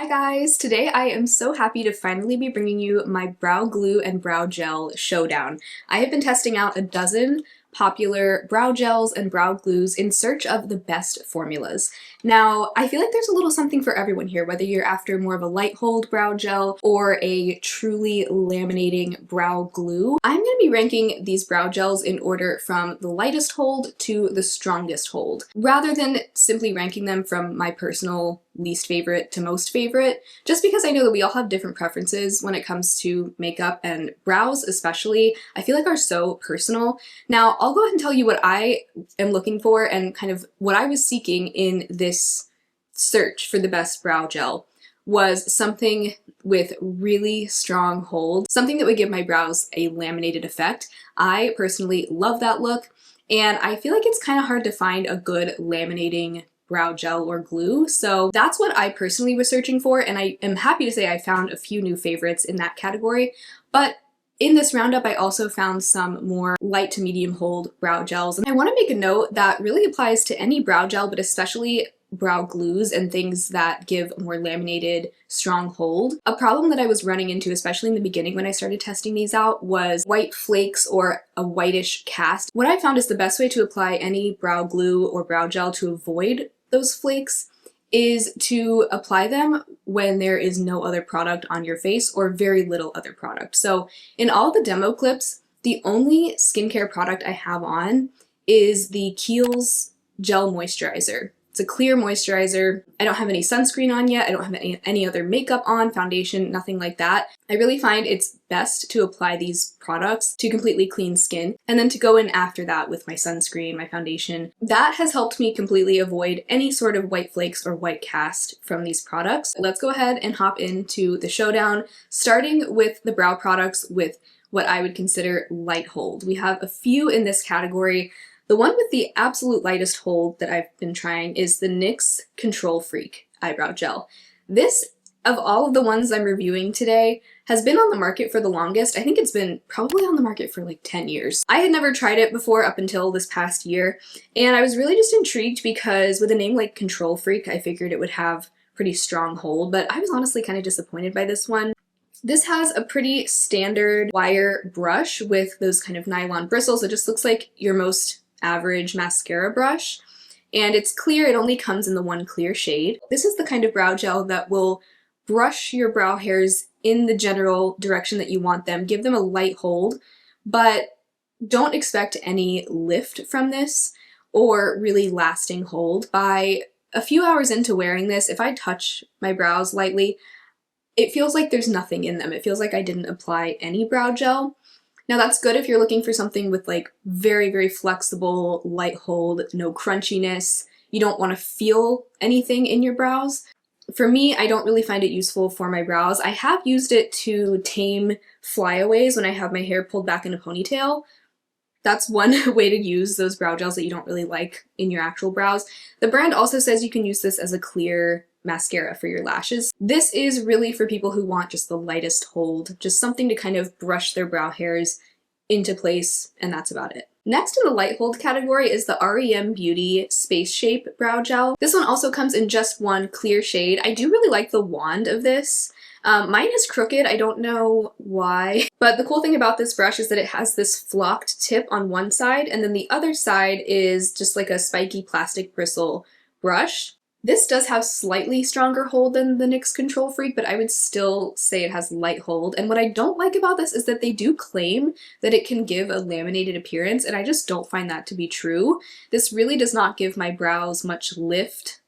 Hi guys! Today I am so happy to finally be bringing you my brow glue and brow gel showdown. I have been testing out a dozen popular brow gels and brow glues in search of the best formulas. Now, I feel like there's a little something for everyone here, whether you're after more of a light hold brow gel or a truly laminating brow glue. I'm going to be ranking these brow gels in order from the lightest hold to the strongest hold, rather than simply ranking them from my personal least favorite to most favorite, just because I know that we all have different preferences when it comes to makeup, and brows especially, I feel like are so personal. Now, I'll go ahead and tell you what I am looking for and kind of what I was seeking in this search for the best brow gel was something with really strong hold, something that would give my brows a laminated effect. I personally love that look, and I feel like it's kind of hard to find a good laminating brow gel or glue, so that's what I personally was searching for, and I am happy to say I found a few new favorites in that category. But in this roundup, I also found some more light to medium hold brow gels, and I want to make a note that really applies to any brow gel, but especially brow glues and things that give more laminated, strong hold. A problem that I was running into, especially in the beginning when I started testing these out, was white flakes or a whitish cast. What I found is the best way to apply any brow glue or brow gel to avoid those flakes is to apply them when there is no other product on your face or very little other product. So in all the demo clips, the only skincare product I have on is the Kiehl's Gel Moisturizer. It's a clear moisturizer. I don't have any sunscreen on yet. I don't have any other makeup on, foundation, nothing like that. I really find it's best to apply these products to completely clean skin and then to go in after that with my sunscreen, my foundation. That has helped me completely avoid any sort of white flakes or white cast from these products. Let's go ahead and hop into the showdown, starting with the brow products with what I would consider light hold. We have a few in this category. The one with the absolute lightest hold that I've been trying is the NYX Control Freak Eyebrow Gel. This, of all of the ones I'm reviewing today, has been on the market for the longest. I think it's been probably on the market for like 10 years. I had never tried it before up until this past year, and I was really just intrigued because with a name like Control Freak, I figured it would have pretty strong hold, but I was honestly kind of disappointed by this one. This has a pretty standard wire brush with those kind of nylon bristles. It just looks like your most average mascara brush, and it's clear. It only comes in the one clear shade. This is the kind of brow gel that will brush your brow hairs in the general direction that you want them, give them a light hold, but don't expect any lift from this or really lasting hold. By a few hours into wearing this, if I touch my brows lightly, it feels like there's nothing in them. It feels like I didn't apply any brow gel. Now that's good if you're looking for something with like very, very flexible, light hold, no crunchiness. You don't want to feel anything in your brows. For me, I don't really find it useful for my brows. I have used it to tame flyaways when I have my hair pulled back in a ponytail. That's one way to use those brow gels that you don't really like in your actual brows. The brand also says you can use this as a clear mascara for your lashes. This is really for people who want just the lightest hold, just something to kind of brush their brow hairs into place, and that's about it. Next in the light hold category is the REM Beauty Space Shape Brow Gel. This one also comes in just one clear shade. I do really like the wand of this. Mine is crooked, I don't know why, but the cool thing about this brush is that it has this flocked tip on one side, and then the other side is just like a spiky plastic bristle brush. This does have slightly stronger hold than the NYX Control Freak, but I would still say it has light hold. And what I don't like about this is that they do claim that it can give a laminated appearance, and I just don't find that to be true. This really does not give my brows much lift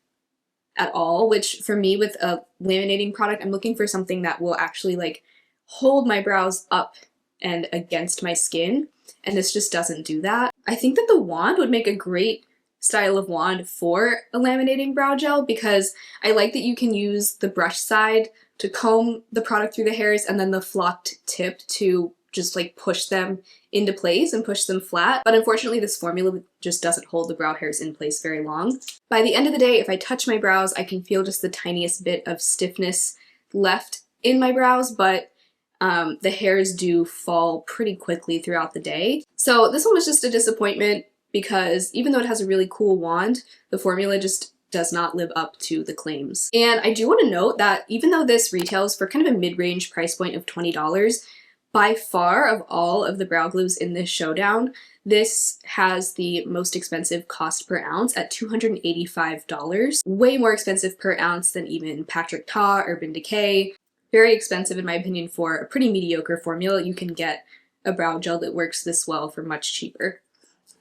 at all, which for me with a laminating product, I'm looking for something that will actually like hold my brows up and against my skin, and this just doesn't do that. I think that the wand would make a great style of wand for a laminating brow gel because I like that you can use the brush side to comb the product through the hairs and then the flocked tip to just like push them into place and push them flat. But unfortunately this formula just doesn't hold the brow hairs in place very long. By the end of the day, if I touch my brows, I can feel just the tiniest bit of stiffness left in my brows, but the hairs do fall pretty quickly throughout the day. So this one was just a disappointment because even though it has a really cool wand, the formula just does not live up to the claims. And I do want to note that even though this retails for kind of a mid-range price point of $20, by far of all of the brow glues in this showdown, this has the most expensive cost per ounce at $285. Way more expensive per ounce than even Patrick Ta, Urban Decay. Very expensive in my opinion for a pretty mediocre formula. You can get a brow gel that works this well for much cheaper.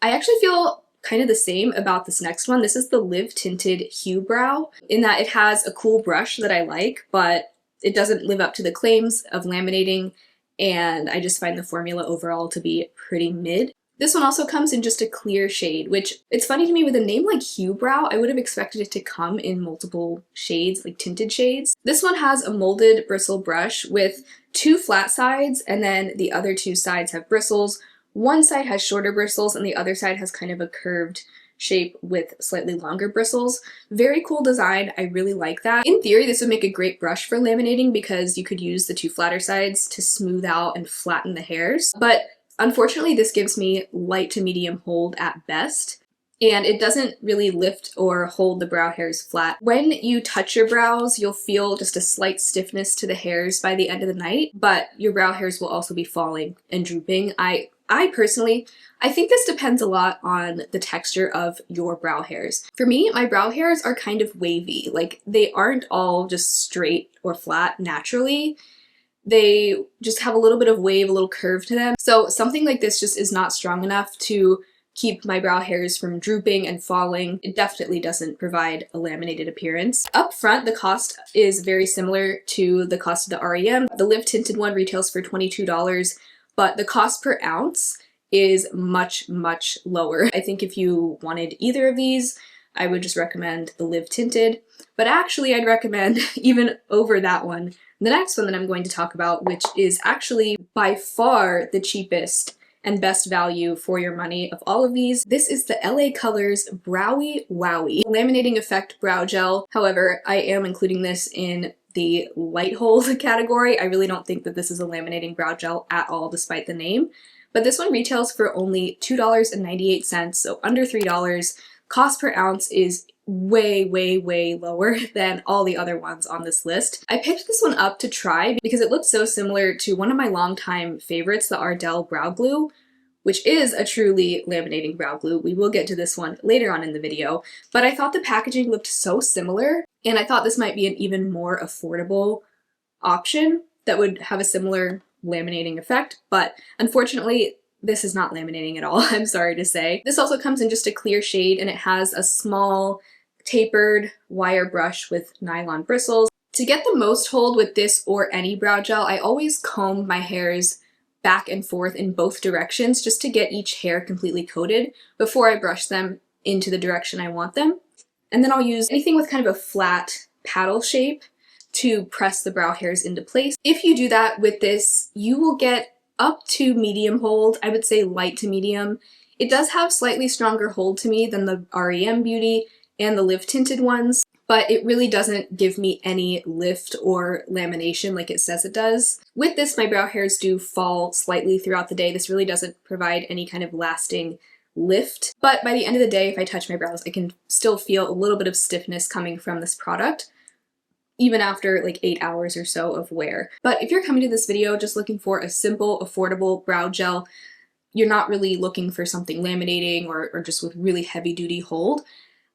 I actually feel kind of the same about this next one. This is the Live Tinted Huebrow, in that it has a cool brush that I like, but it doesn't live up to the claims of laminating, and I just find the formula overall to be pretty mid. This one also comes in just a clear shade, which it's funny to me with a name like Huebrow, I would have expected it to come in multiple shades, like tinted shades. This one has a molded bristle brush with 2 flat sides, and then the other 2 sides have bristles. One side has shorter bristles and the other side has kind of a curved shape with slightly longer bristles. Very cool design. I really like that. In theory, this would make a great brush for laminating because you could use the 2 flatter sides to smooth out and flatten the hairs. But unfortunately, this gives me light to medium hold at best, and it doesn't really lift or hold the brow hairs flat. When you touch your brows, you'll feel just a slight stiffness to the hairs by the end of the night, but your brow hairs will also be falling and drooping. I personally, I think this depends a lot on the texture of your brow hairs. For me, my brow hairs are kind of wavy. Like, they aren't all just straight or flat naturally. They just have a little bit of wave, a little curve to them. So something like this just is not strong enough to keep my brow hairs from drooping and falling. It definitely doesn't provide a laminated appearance. Up front, the cost is very similar to the cost of the REM. The Live Tinted one retails for $22. But the cost per ounce is much, much lower. I think if you wanted either of these, I would just recommend the Live Tinted. But actually, I'd recommend even over that one, the next one that I'm going to talk about, which is actually by far the cheapest and best value for your money of all of these. This is the LA Colors Browie Wowie Laminating Effect Brow Gel. However, I am including this in the light hold category. I really don't think that this is a laminating brow gel at all, despite the name. But this one retails for only $2.98, so under $3. Cost per ounce is way, way, way lower than all the other ones on this list. I picked this one up to try because it looked so similar to one of my longtime favorites, the Ardell Brow Glue, which is a truly laminating brow glue. We will get to this one later on in the video, but I thought the packaging looked so similar, and I thought this might be an even more affordable option that would have a similar laminating effect, but unfortunately, this is not laminating at all, I'm sorry to say. This also comes in just a clear shade, and it has a small tapered wire brush with nylon bristles. To get the most hold with this or any brow gel, I always comb my hairs back and forth in both directions just to get each hair completely coated before I brush them into the direction I want them. And then I'll use anything with kind of a flat paddle shape to press the brow hairs into place. If you do that with this, you will get up to medium hold. I would say light to medium. It does have slightly stronger hold to me than the REM Beauty and the Live Tinted ones, but it really doesn't give me any lift or lamination like it says it does. With this, my brow hairs do fall slightly throughout the day. This really doesn't provide any kind of lasting lift, but by the end of the day, if I touch my brows, I can still feel a little bit of stiffness coming from this product, even after like 8 hours or so of wear. But if you're coming to this video just looking for a simple, affordable brow gel, you're not really looking for something laminating or just with really heavy duty hold,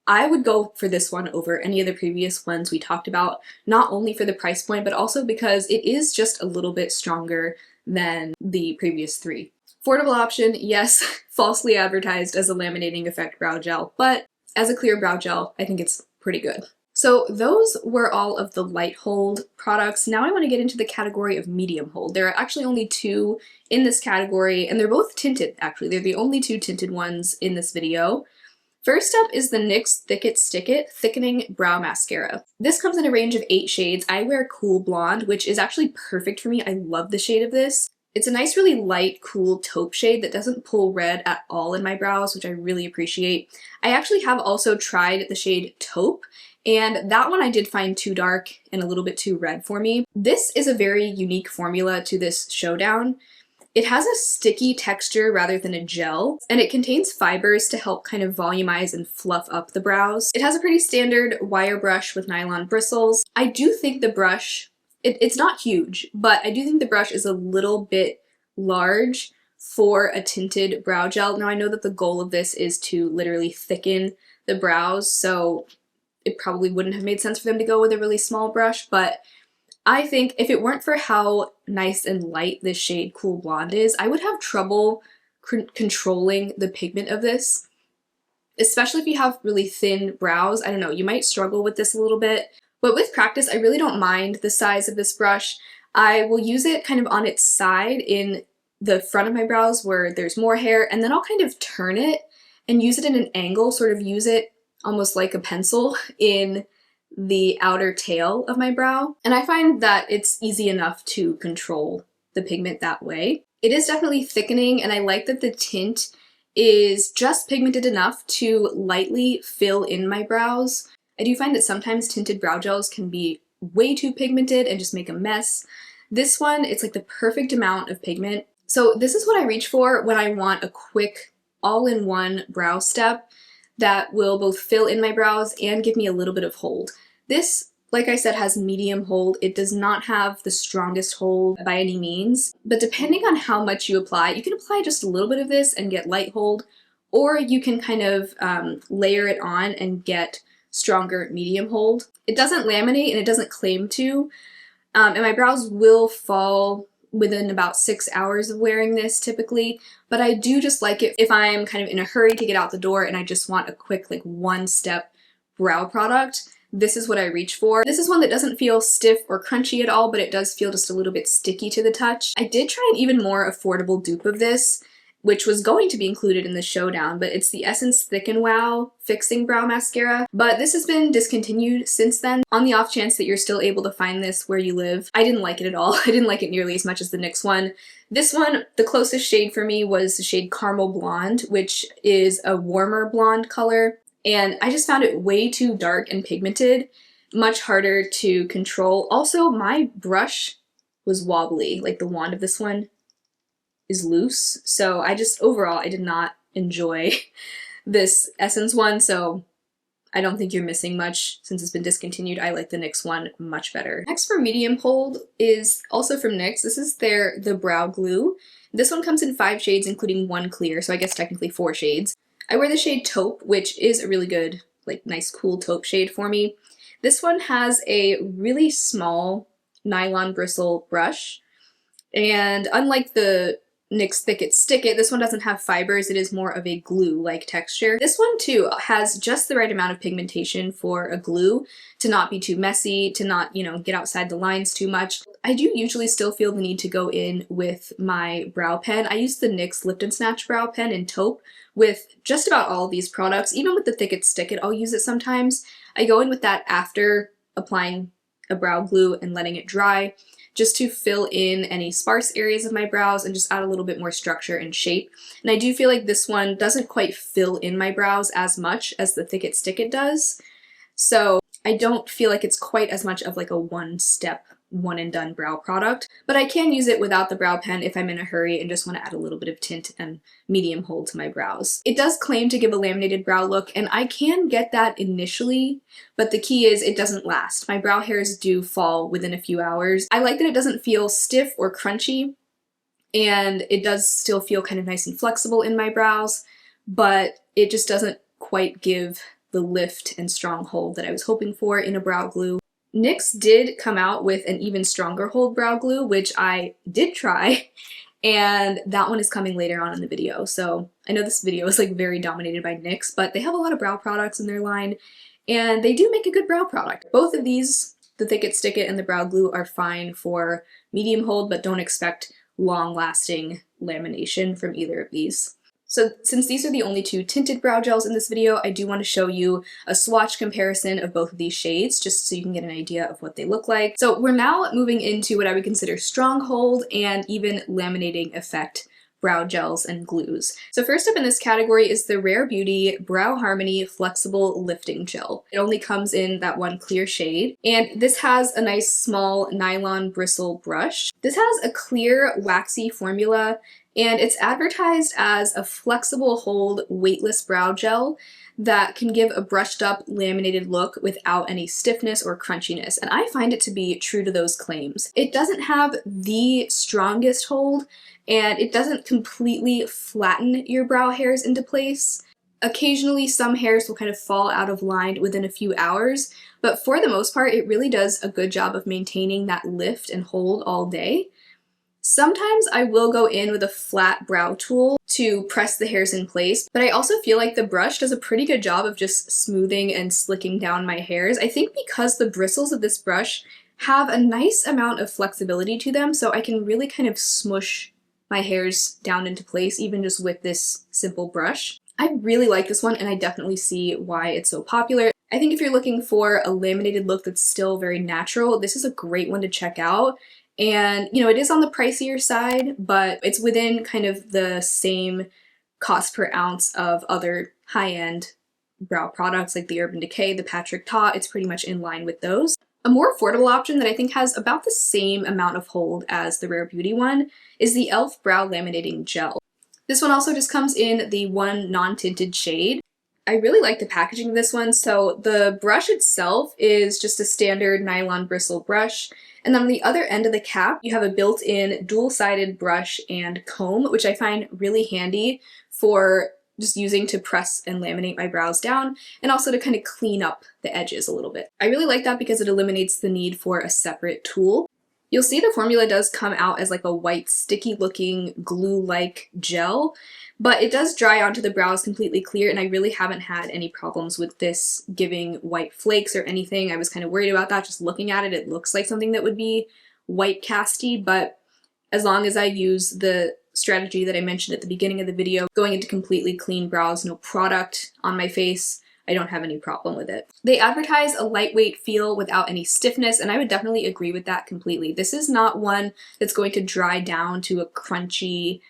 I would go for this one over any of the previous ones we talked about, not only for the price point, but also because it is just a little bit stronger than the previous 3. Affordable option, yes, falsely advertised as a laminating effect brow gel, but as a clear brow gel, I think it's pretty good. So those were all of the light hold products. Now I want to get into the category of medium hold. There are actually only 2 in this category, and they're both tinted, actually. They're the only 2 tinted ones in this video. First up is the NYX Thick It Thickening Brow Mascara. This comes in a range of 8 shades. I wear Cool Blonde, which is actually perfect for me. I love the shade of this. It's a nice, really light, cool taupe shade that doesn't pull red at all in my brows, which I really appreciate. I actually have also tried the shade Taupe, and that one I did find too dark and a little bit too red for me. This is a very unique formula to this showdown. It has a sticky texture rather than a gel, and it contains fibers to help kind of volumize and fluff up the brows. It has a pretty standard wire brush with nylon bristles. I do think the brush, it's not huge, but I do think the brush is a little bit large for a tinted brow gel. Now I know that the goal of this is to literally thicken the brows, so it probably wouldn't have made sense for them to go with a really small brush, but I think if it weren't for how nice and light this shade Cool Blonde is, I would have trouble controlling the pigment of this, especially if you have really thin brows. I don't know, you might struggle with this a little bit, but with practice, I really don't mind the size of this brush. I will use it kind of on its side in the front of my brows where there's more hair, and then I'll kind of turn it and use it in an angle, sort of use it almost like a pencil in the outer tail of my brow. And I find that it's easy enough to control the pigment that way. It is definitely thickening, and I like that the tint is just pigmented enough to lightly fill in my brows. I do find that sometimes tinted brow gels can be way too pigmented and just make a mess. This one, it's like the perfect amount of pigment. So this is what I reach for when I want a quick all-in-one brow step that will both fill in my brows and give me a little bit of hold. This, like I said, has medium hold. It does not have the strongest hold by any means, but depending on how much you apply, you can apply just a little bit of this and get light hold, or you can kind of layer it on and get stronger medium hold. It doesn't laminate and it doesn't claim to, and my brows will fall within about 6 hours of wearing this typically, but I do just like it if I'm kind of in a hurry to get out the door and I just want a quick like one-step brow product. This is what I reach for. This is one that doesn't feel stiff or crunchy at all, but it does feel just a little bit sticky to the touch. I did try an even more affordable dupe of this, which was going to be included in the showdown, but it's the Essence Thick and Wow Fixing Brow Mascara. But this has been discontinued since then. On the off chance that you're still able to find this where you live, I didn't like it at all. I didn't like it nearly as much as the NYX one. This one, the closest shade for me was the shade Caramel Blonde, which is a warmer blonde color. And I just found it way too dark and pigmented, much harder to control. Also, my brush was wobbly, like the wand of this one is loose. So overall, I did not enjoy this Essence one, so I don't think you're missing much since it's been discontinued. I like the NYX one much better. Next for medium hold is also from NYX. This is the Brow Glue. This one comes in 5 shades, including 1 clear, so I guess technically 4 shades. I wear the shade Taupe, which is a really good, like nice cool taupe shade for me. This one has a really small nylon bristle brush, and unlike the NYX Thick Stick It, this one doesn't have fibers. It is more of a glue-like texture. This one too has just the right amount of pigmentation for a glue to not be too messy, to not, get outside the lines too much. I do usually still feel the need to go in with my brow pen. I use the NYX Lift and Snatch brow pen in Taupe with just about all of these products. Even with the Thick It Stick It, I'll use it sometimes. I go in with that after applying a brow glue and letting it dry, just to fill in any sparse areas of my brows and just add a little bit more structure and shape. And I do feel like this one doesn't quite fill in my brows as much as the Thick It Stick It does. So I don't feel like it's quite as much of like a one-step, one-and-done brow product, but I can use it without the brow pen if I'm in a hurry and just want to add a little bit of tint and medium hold to my brows. It does claim to give a laminated brow look, and I can get that initially, but the key is it doesn't last. My brow hairs do fall within a few hours. I like that it doesn't feel stiff or crunchy, and it does still feel kind of nice and flexible in my brows, but it just doesn't quite give the lift and strong hold that I was hoping for in a brow glue. NYX did come out with an even stronger hold brow glue, which I did try, and that one is coming later on in the video. So I know this video is like very dominated by NYX, but they have a lot of brow products in their line, and they do make a good brow product. Both of these, the Thick It Stick It and the brow glue, are fine for medium hold, but don't expect long-lasting lamination from either of these. So since these are the only 2 tinted brow gels in this video, I do want to show you a swatch comparison of both of these shades, just so you can get an idea of what they look like. So we're now moving into what I would consider strong hold and even laminating effect brow gels and glues. So first up in this category is the Rare Beauty Brow Harmony Flexible Lifting Gel. It only comes in that one clear shade, and this has a nice small nylon bristle brush. This has a clear waxy formula, and it's advertised as a flexible hold weightless brow gel that can give a brushed up laminated look without any stiffness or crunchiness, and I find it to be true to those claims. It doesn't have the strongest hold, and it doesn't completely flatten your brow hairs into place. Occasionally some hairs will kind of fall out of line within a few hours, but for the most part it really does a good job of maintaining that lift and hold all day. Sometimes I will go in with a flat brow tool to press the hairs in place, but I also feel like the brush does a pretty good job of just smoothing and slicking down my hairs. I think because the bristles of this brush have a nice amount of flexibility to them, so I can really kind of smush my hairs down into place even just with this simple brush. I really like this one, and I definitely see why it's so popular. I think if you're looking for a laminated look that's still very natural, this is a great one to check out. And, you know, it is on the pricier side, but it's within kind of the same cost per ounce of other high-end brow products like the Urban Decay, the Patrick Ta. It's pretty much in line with those. A more affordable option that I think has about the same amount of hold as the Rare Beauty one is the e.l.f. Brow Laminating Gel. This one also just comes in the one non-tinted shade. I really like the packaging of this one. So the brush itself is just a standard nylon bristle brush. And then on the other end of the cap, you have a built-in dual-sided brush and comb, which I find really handy for just using to press and laminate my brows down, and also to kind of clean up the edges a little bit. I really like that because it eliminates the need for a separate tool. You'll see the formula does come out as like a white, sticky-looking, glue-like gel, but it does dry onto the brows completely clear, and I really haven't had any problems with this giving white flakes or anything. I was kind of worried about that. Just looking at it, it looks like something that would be white casty, but as long as I use the strategy that I mentioned at the beginning of the video, going into completely clean brows, no product on my face, I don't have any problem with it. They advertise a lightweight feel without any stiffness, and I would definitely agree with that completely. This is not one that's going to dry down to a crunchy,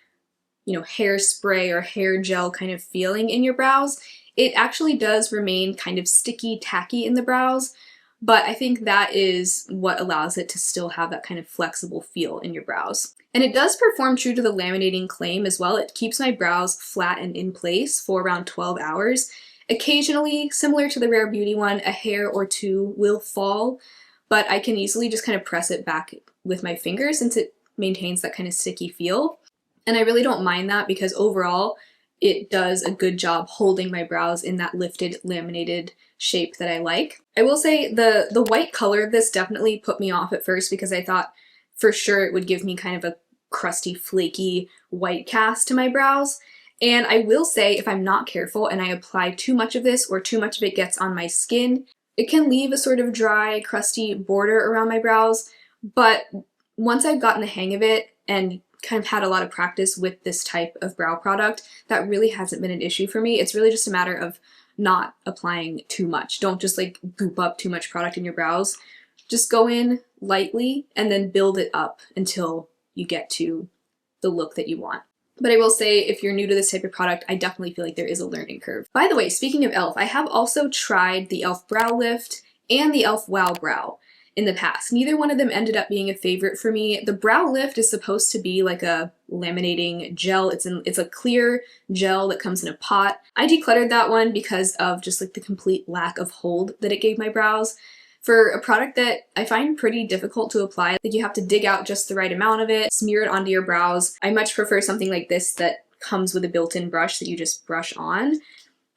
you know, hairspray or hair gel kind of feeling in your brows. It actually does remain kind of sticky, tacky in the brows, but I think that is what allows it to still have that kind of flexible feel in your brows. And it does perform true to the laminating claim as well. It keeps my brows flat and in place for around 12 hours. Occasionally, similar to the Rare Beauty one, a hair or two will fall, but I can easily just kind of press it back with my fingers since it maintains that kind of sticky feel. And I really don't mind that because overall, it does a good job holding my brows in that lifted, laminated shape that I like. I will say the white color of this definitely put me off at first because I thought for sure it would give me kind of a crusty, flaky white cast to my brows. And I will say if I'm not careful and I apply too much of this or too much of it gets on my skin, it can leave a sort of dry, crusty border around my brows. But once I've gotten the hang of it and kind of had a lot of practice with this type of brow product, that really hasn't been an issue for me. It's really just a matter of not applying too much. Don't just like goop up too much product in your brows. Just go in lightly and then build it up until you get to the look that you want. But I will say, if you're new to this type of product, I definitely feel like there is a learning curve. By the way, speaking of e.l.f., I have also tried the e.l.f. Brow Lift and the e.l.f. Wow Brow in the past. Neither one of them ended up being a favorite for me. The Brow Lift is supposed to be like a laminating gel. It's a clear gel that comes in a pot. I decluttered that one because of just like the complete lack of hold that it gave my brows. For a product that I find pretty difficult to apply, like you have to dig out just the right amount of it, smear it onto your brows. I much prefer something like this that comes with a built-in brush that you just brush on.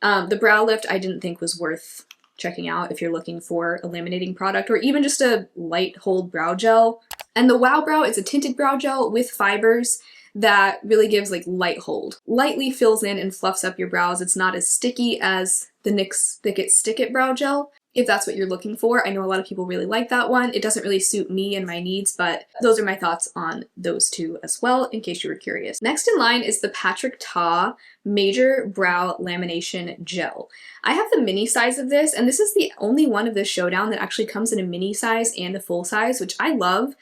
The Brow Lift I didn't think was worth checking out if you're looking for a laminating product or even just a light hold brow gel. And the Wow Brow is a tinted brow gel with fibers that really gives like light hold. Lightly fills in and fluffs up your brows. It's not as sticky as the NYX Thick Stick It brow gel. if that's what you're looking for. I know a lot of people really like that one. It doesn't really suit me and my needs, but those are my thoughts on those two as well, in case you were curious. Next in line is the Patrick Ta Major Brow Lamination Gel. I have the mini size of this, and this is the only one of this showdown that actually comes in a mini size and a full size, which I love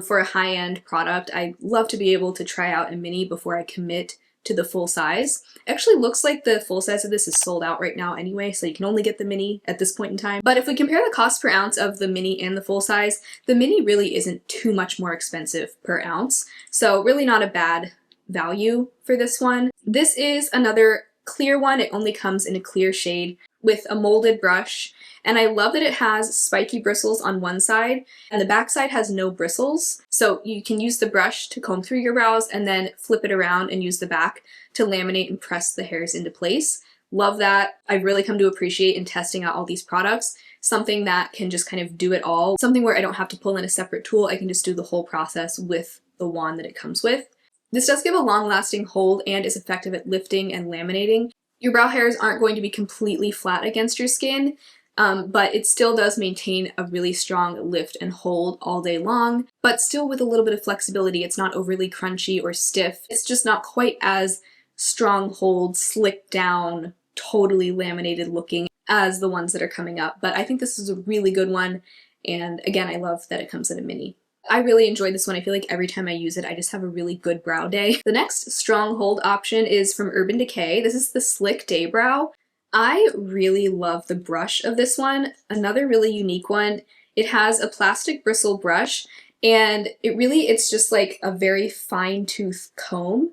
for a high-end product. I love to be able to try out a mini before I commit to the full size. It actually looks like the full size of this is sold out right now anyway, so you can only get the mini at this point in time. But if we compare the cost per ounce of the mini and the full size, the mini really isn't too much more expensive per ounce, so really not a bad value for this one. This is another clear one. It only comes in a clear shade with a molded brush, and I love that it has spiky bristles on one side and the back side has no bristles. So you can use the brush to comb through your brows and then flip it around and use the back to laminate and press the hairs into place. Love that. I've really come to appreciate in testing out all these products, something that can just kind of do it all. Something where I don't have to pull in a separate tool. I can just do the whole process with the wand that it comes with. This does give a long-lasting hold and is effective at lifting and laminating. Your brow hairs aren't going to be completely flat against your skin, but it still does maintain a really strong lift and hold all day long, but still with a little bit of flexibility. It's not overly crunchy or stiff. It's just not quite as strong hold, slicked down, totally laminated looking as the ones that are coming up. But I think this is a really good one, and again, I love that it comes in a mini. I really enjoyed this one. I feel like every time I use it, I just have a really good brow day. The next strong hold option is from Urban Decay. This is the Slick Day Brow. I really love the brush of this one. Another really unique one. It has a plastic bristle brush, and it's just like a very fine tooth comb.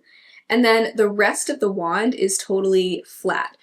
And then the rest of the wand is totally flat.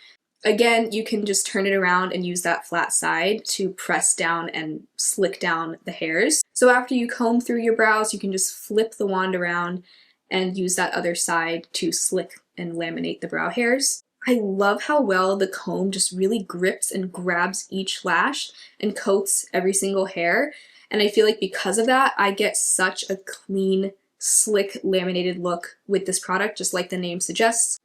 Again, you can just turn it around and use that flat side to press down and slick down the hairs. So after you comb through your brows, you can just flip the wand around and use that other side to slick and laminate the brow hairs. I love how well the comb just really grips and grabs each lash and coats every single hair. And I feel like because of that, I get such a clean, slick, laminated look with this product, just like the name suggests.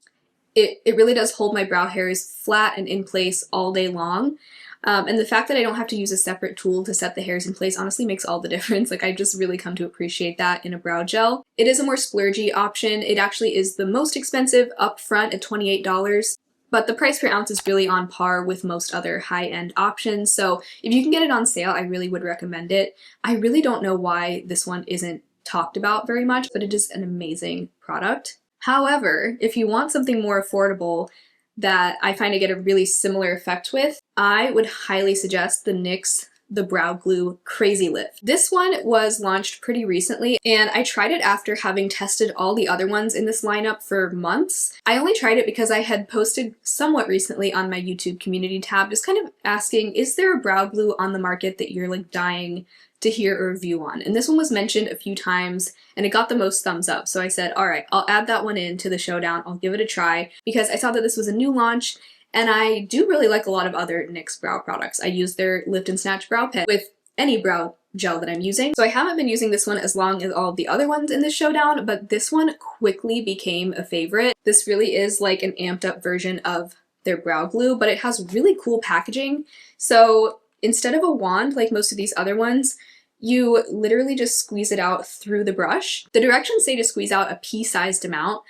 It really does hold my brow hairs flat and in place all day long. And the fact that I don't have to use a separate tool to set the hairs in place honestly makes all the difference. Like, I just really come to appreciate that in a brow gel. It is a more splurgy option. It actually is the most expensive up front at $28, but the price per ounce is really on par with most other high-end options. So if you can get it on sale, I really would recommend it. I really don't know why this one isn't talked about very much, but it is an amazing product. However, if you want something more affordable that I find I get a really similar effect with, I would highly suggest the NYX Brow Glue Crazy Lift. This one was launched pretty recently, and I tried it after having tested all the other ones in this lineup for months. I only tried it because I had posted somewhat recently on my YouTube community tab, just kind of asking, is there a brow glue on the market that you're like dying to hear a review on? And this one was mentioned a few times and it got the most thumbs up. So I said, all right, I'll add that one into the showdown. I'll give it a try because I saw that this was a new launch, and I do really like a lot of other NYX brow products. I use their Lift and Snatch brow pen with any brow gel that I'm using. So I haven't been using this one as long as all of the other ones in this showdown, but this one quickly became a favorite. This really is like an amped up version of their brow glue, but it has really cool packaging. So instead of a wand like most of these other ones, you literally just squeeze it out through the brush. The directions say to squeeze out a pea-sized amount.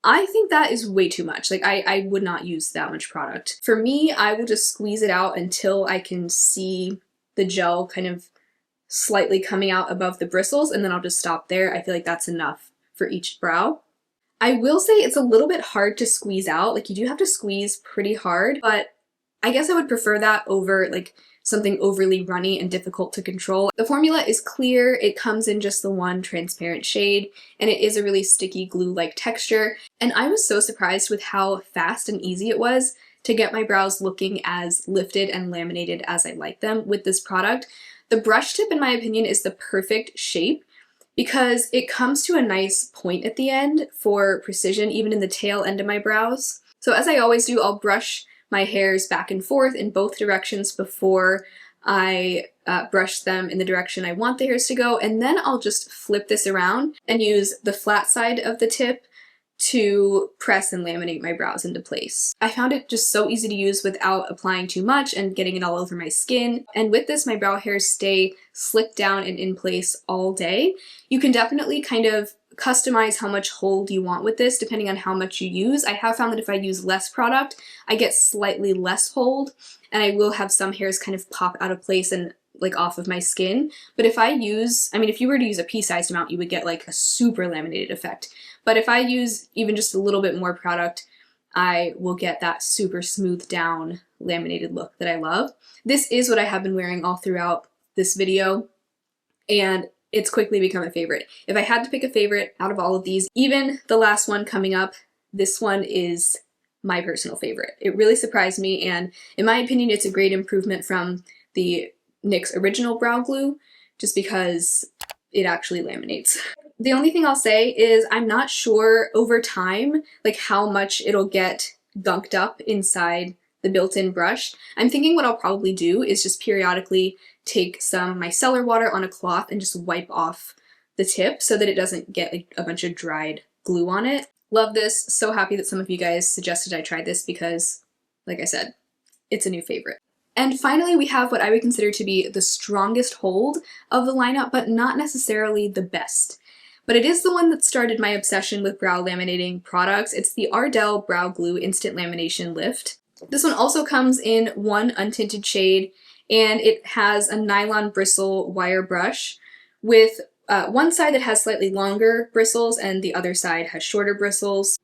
I think that is way too much. Like, I would not use that much product. For me, I will just squeeze it out until I can see the gel kind of slightly coming out above the bristles, and then I'll just stop there. I feel like that's enough for each brow. I will say it's a little bit hard to squeeze out. Like, you do have to squeeze pretty hard, but I guess I would prefer that over like something overly runny and difficult to control. The formula is clear, it comes in just the one transparent shade, and it is a really sticky glue-like texture. And I was so surprised with how fast and easy it was to get my brows looking as lifted and laminated as I like them with this product. The brush tip, in my opinion, is the perfect shape because it comes to a nice point at the end for precision, even in the tail end of my brows. So as I always do, I'll brush my hairs back and forth in both directions before I brush them in the direction I want the hairs to go, and then I'll just flip this around and use the flat side of the tip to press and laminate my brows into place. I found it just so easy to use without applying too much and getting it all over my skin. And with this, my brow hairs stay slicked down and in place all day. You can definitely kind of customize how much hold you want with this depending on how much you use. I have found that if I use less product, I get slightly less hold, and I will have some hairs kind of pop out of place and like off of my skin. But if I use, I mean, if you were to use a pea-sized amount, you would get like a super laminated effect. But if I use even just a little bit more product, I will get that super smoothed down laminated look that I love. This is what I have been wearing all throughout this video, and it's quickly become a favorite. If I had to pick a favorite out of all of these, even the last one coming up, this one is my personal favorite. It really surprised me, and in my opinion, it's a great improvement from the NYX original brow glue, just because it actually laminates. The only thing I'll say is I'm not sure over time like how much it'll get gunked up inside the built-in brush. I'm thinking what I'll probably do is just periodically take some micellar water on a cloth and just wipe off the tip so that it doesn't get like a bunch of dried glue on it. Love this. So happy that some of you guys suggested I try this because, like I said, it's a new favorite. And finally, we have what I would consider to be the strongest hold of the lineup, but not necessarily the best. But it is the one that started my obsession with brow laminating products. It's the Ardell Brow Glue Instant Lamination Lift. This one also comes in one untinted shade, and it has a nylon bristle wire brush with one side that has slightly longer bristles and the other side has shorter bristles.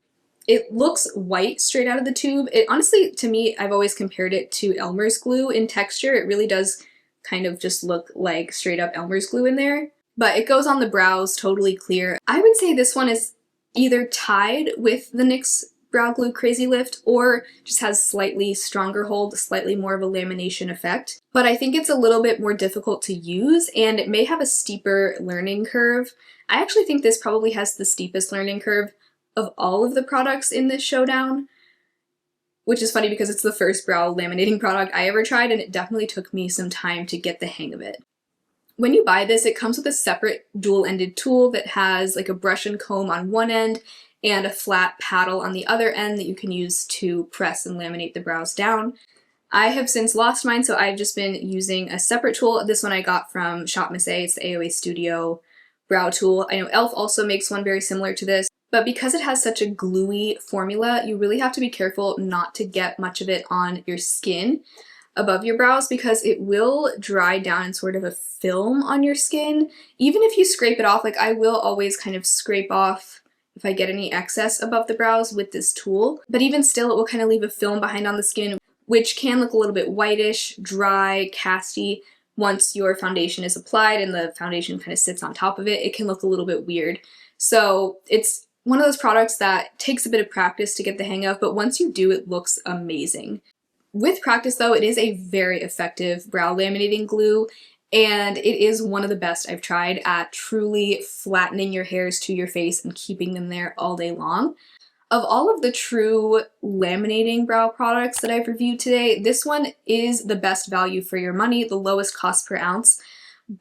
It looks white straight out of the tube. It honestly, to me, I've always compared it to Elmer's glue in texture. It really does kind of just look like straight up Elmer's glue in there. But it goes on the brows totally clear. I would say this one is either tied with the NYX Brow Glue Crazy Lift or just has slightly stronger hold, slightly more of a lamination effect. But I think it's a little bit more difficult to use and it may have a steeper learning curve. I actually think this probably has the steepest learning curve of all of the products in this showdown, which is funny because it's the first brow laminating product I ever tried and it definitely took me some time to get the hang of it. When you buy this, it comes with a separate dual-ended tool that has like a brush and comb on one end and a flat paddle on the other end that you can use to press and laminate the brows down. I have since lost mine, so I've just been using a separate tool. This one I got from Shop Miss A. It's the AOA Studio brow tool. I know e.l.f. also makes one very similar to this, but because it has such a gluey formula, you really have to be careful not to get much of it on your skin above your brows because it will dry down in sort of a film on your skin. Even if you scrape it off, like I will always kind of scrape off if I get any excess above the brows with this tool, but even still it will kind of leave a film behind on the skin, which can look a little bit whitish, dry, casty. Once your foundation is applied and the foundation kind of sits on top of it, it can look a little bit weird. So it's one of those products that takes a bit of practice to get the hang of, but once you do, it looks amazing. With practice though, it is a very effective brow laminating glue, and it is one of the best I've tried at truly flattening your hairs to your face and keeping them there all day long. Of all of the true laminating brow products that I've reviewed today, this one is the best value for your money, the lowest cost per ounce.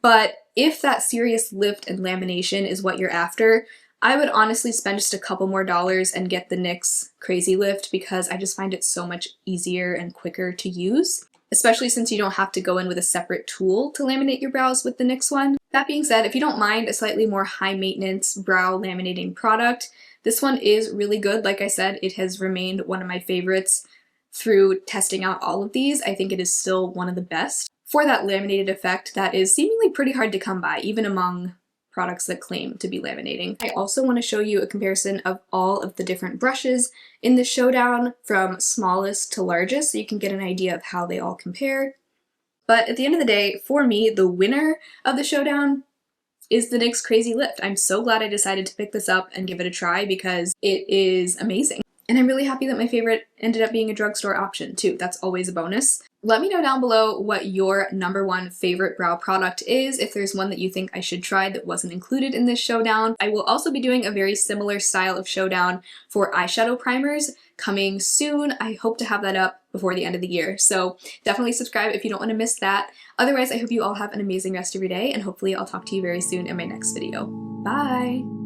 But if that serious lift and lamination is what you're after, I would honestly spend just a couple more dollars and get the NYX Crazy Lift because I just find it so much easier and quicker to use, especially since you don't have to go in with a separate tool to laminate your brows with the NYX one. That being said, if you don't mind a slightly more high maintenance brow laminating product, this one is really good. Like I said, it has remained one of my favorites through testing out all of these. I think it is still one of the best for that laminated effect that is seemingly pretty hard to come by, even among products that claim to be laminating. I also want to show you a comparison of all of the different brushes in the showdown from smallest to largest so you can get an idea of how they all compare. But at the end of the day, for me, the winner of the showdown is the NYX Crazy Lift. I'm so glad I decided to pick this up and give it a try because it is amazing. And I'm really happy that my favorite ended up being a drugstore option too. That's always a bonus. Let me know down below what your #1 favorite brow product is, if there's one that you think I should try that wasn't included in this showdown. I will also be doing a very similar style of showdown for eyeshadow primers coming soon. I hope to have that up before the end of the year, so definitely subscribe if you don't want to miss that. Otherwise, I hope you all have an amazing rest of your day, and hopefully I'll talk to you very soon in my next video. Bye!